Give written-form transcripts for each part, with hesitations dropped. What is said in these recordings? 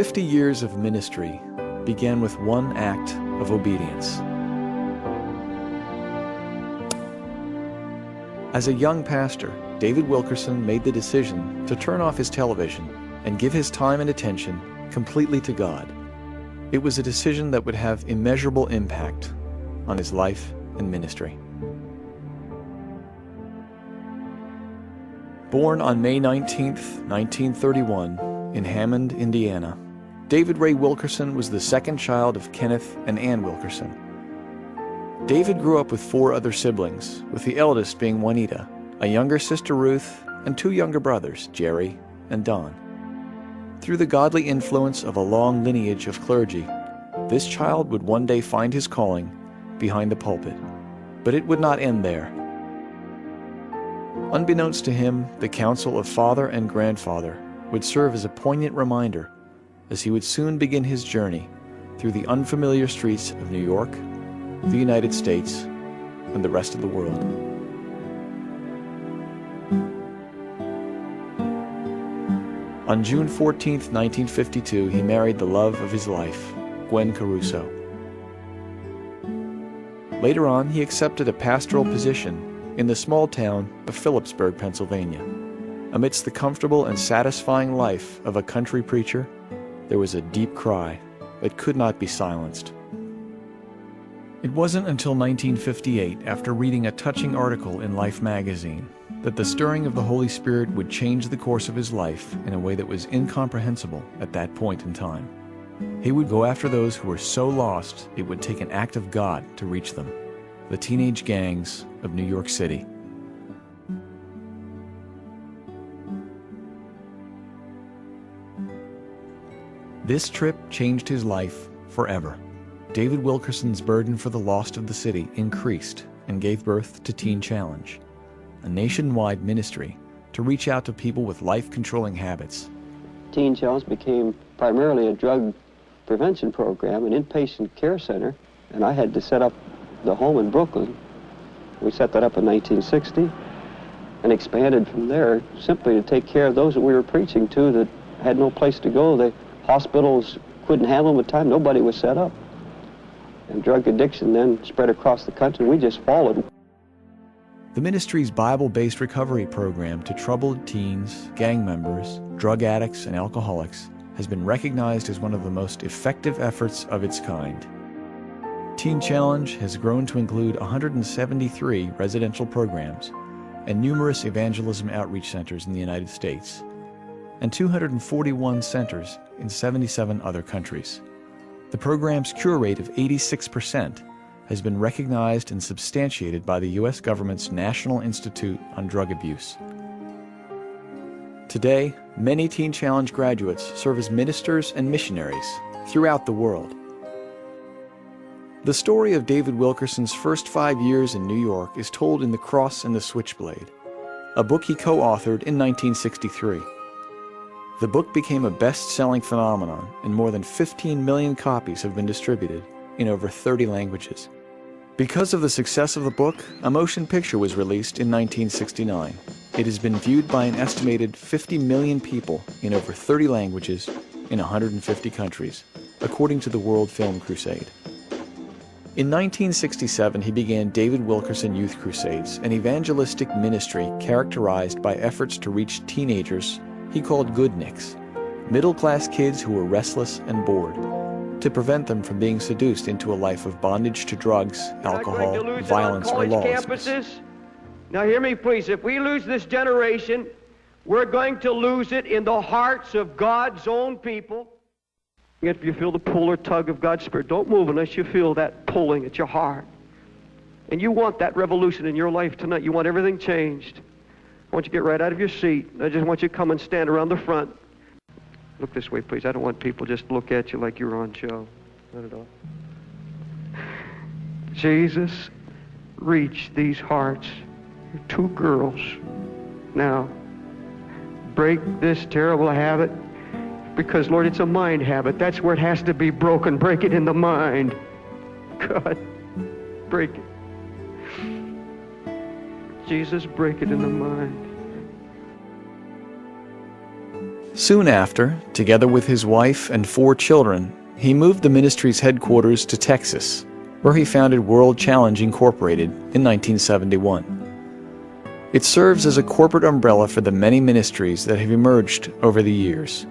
50 years of ministry began with one act of obedience. As a young pastor, David Wilkerson made the decision to turn off his television and give his time and attention completely to God. It was a decision that would have immeasurable impact on his life and ministry. Born on May 19, 1931, in Hammond, Indiana, David Ray Wilkerson was the second child of Kenneth and Ann Wilkerson. David grew up with 4 other siblings, with the eldest being Juanita, a younger sister Ruth, and 2 younger brothers, Jerry and Don. Through the godly influence of a long lineage of clergy, this child would one day find his calling behind the pulpit. But it would not end there. Unbeknownst to him, the counsel of father and grandfather would serve as a poignant reminder as he would soon begin his journey through the unfamiliar streets of New York, the United States, and the rest of the world. On June 14, 1952, he married the love of his life, Gwen Caruso. Later on, he accepted a pastoral position in the small town of Phillipsburg, Pennsylvania. Amidst the comfortable and satisfying life of a country preacher, there was a deep cry that could not be silenced. It wasn't until 1958, after reading a touching article in Life magazine, that the stirring of the Holy Spirit would change the course of his life in a way that was incomprehensible at that point in time. He would go after those who were so lost it would take an act of God to reach them, the teenage gangs of New York City. This trip changed his life forever. David Wilkerson's burden for the lost of the city increased and gave birth to Teen Challenge, a nationwide ministry to reach out to people with life-controlling habits. Teen Challenge became primarily a drug prevention program, an inpatient care center, and I had to set up the home in Brooklyn. We set that up in 1960 and expanded from there simply to take care of those that we were preaching to that had no place to go. The hospitals couldn't handle them at the time. Nobody was set up. And drug addiction then spread across the country. We just followed. The ministry's Bible-based recovery program to troubled teens, gang members, drug addicts, and alcoholics has been recognized as one of the most effective efforts of its kind. Teen Challenge has grown to include 173 residential programs and numerous evangelism outreach centers in the United States, and 241 centers in 77 other countries. The program's cure rate of 86% has been recognized and substantiated by the U.S. government's National Institute on Drug Abuse. Today, many Teen Challenge graduates serve as ministers and missionaries throughout the world. The story of David Wilkerson's first 5 years in New York is told in The Cross and the Switchblade, a book he co-authored in 1963. The book became a best-selling phenomenon, and more than 15 million copies have been distributed in over 30 languages. Because of the success of the book, a motion picture was released in 1969. It has been viewed by an estimated 50 million people in over 30 languages in 150 countries, according to the World Film Crusade. In 1967, he began David Wilkerson Youth Crusades, an evangelistic ministry characterized by efforts to reach teenagers he called goodniks, middle-class kids who were restless and bored, to prevent them from being seduced into a life of bondage to drugs, alcohol, violence, or lawlessness. Now hear me please, if we lose this generation, we're going to lose it in the hearts of God's own people. If you feel the pull or tug of God's Spirit, don't move unless you feel that pulling at your heart. And you want that revolution in your life tonight. You want everything changed. I want you to get right out of your seat. I just want you to come and stand around the front. Look this way, please. I don't want people just to look at you like you're on show. Not at all. Jesus, reach these hearts. You're 2 girls. Now, break this terrible habit. Because, Lord, it's a mind habit. That's where it has to be broken. Break it in the mind. God, break it. Jesus, break it in the mind. Soon after, together with his wife and 4 children, he moved the ministry's headquarters to Texas, where he founded World Challenge Incorporated in 1971. It serves as a corporate umbrella for the many ministries that have emerged over the years.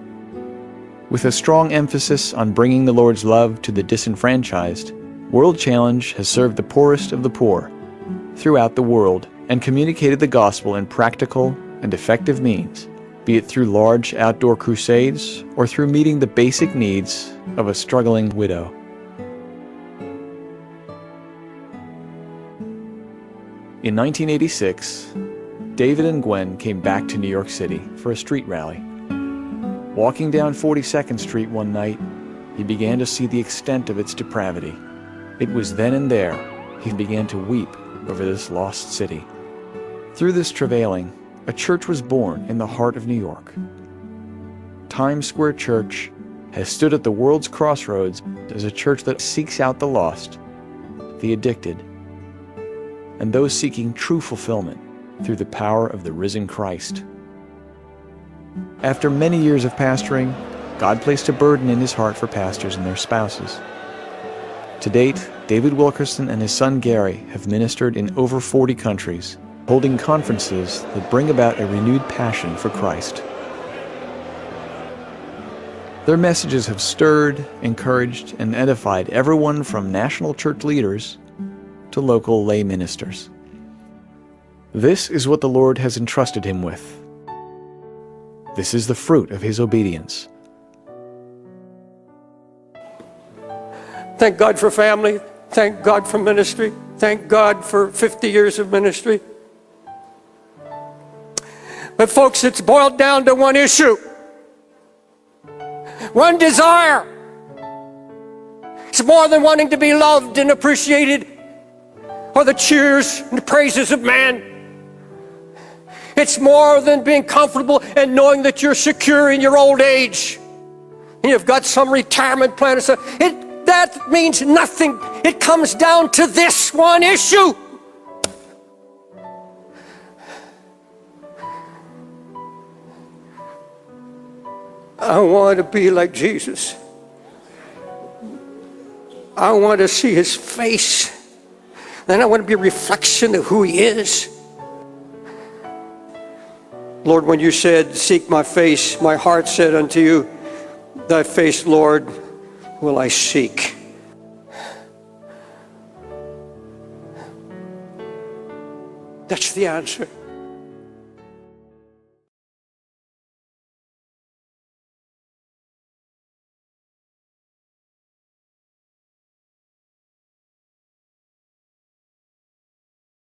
With a strong emphasis on bringing the Lord's love to the disenfranchised, World Challenge has served the poorest of the poor throughout the world and communicated the gospel in practical and effective means, be it through large outdoor crusades or through meeting the basic needs of a struggling widow. In 1986, David and Gwen came back to New York City for a street rally. Walking down 42nd Street one night, he began to see the extent of its depravity. It was then and there he began to weep over this lost city. Through this travailing, a church was born in the heart of New York. Times Square Church has stood at the world's crossroads as a church that seeks out the lost, the addicted, and those seeking true fulfillment through the power of the risen Christ. After many years of pastoring, God placed a burden in his heart for pastors and their spouses. To date, David Wilkerson and his son Gary have ministered in over 40 countries, holding conferences that bring about a renewed passion for Christ. Their messages have stirred, encouraged, and edified everyone from national church leaders to local lay ministers. This is what the Lord has entrusted him with. This is the fruit of his obedience. Thank God for family. Thank God for ministry. Thank God for 50 years of ministry. But folks, it's boiled down to one issue. One desire. It's more than wanting to be loved and appreciated or the cheers and the praises of man. It's more than being comfortable and knowing that you're secure in your old age. And you've got some retirement plan or something. That means nothing. It comes down to this one issue. I want to be like Jesus. I want to see his face. Then I want to be a reflection of who he is. Lord, when you said, seek my face, my heart said unto you, thy face, Lord, will I seek. That's the answer.